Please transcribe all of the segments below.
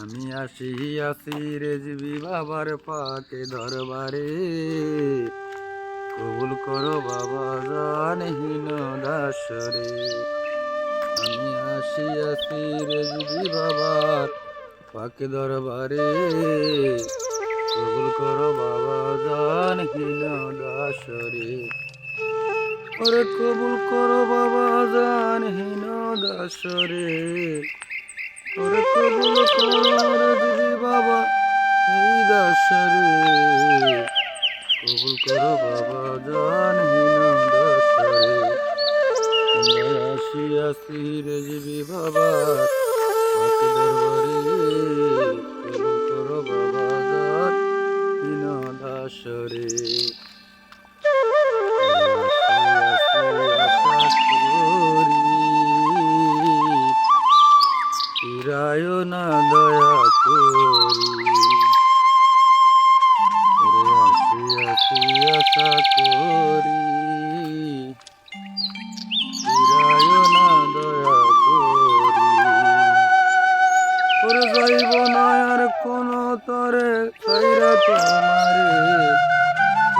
আমি আসিয়াছি রেজবি বাবার পাকে দরবারে, কবুল করো বাবা জানহীন দাসরে। আমি আসিয়াছি রেজবি বাবার পাকে দরবারে, কবুল করো বাবা জানহীন দাসরে। ওরে কবুল করো বাবা জানহীন দাসরে, ওরে কবুল করো রেজবি বাবা এই দাসরে, কবুল করো বাবা জানহীন দাসরে। আমরা আসিয়াছি রেজবি বাবার পাকে দরবারে, কবুল করো বাবা জানহীন দাসরে। ফিরায় না দয়া করি, আসি আশা করি, ফিরায় না দয়া করি। ওরে যাইব না আর কোন তরে সাইরা তোমারে,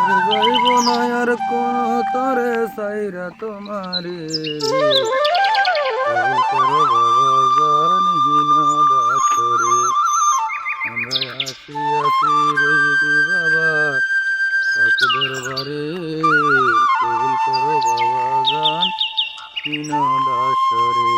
ওরে যাইব না আর কোন তরে সাইরা তোমারে, করো বাবা জানহীন দাসরে। আমরা আসিয়াছি রেজবি বাবা পাকে দরবারে, কবুল করো বাবা জানহীন দাসরে।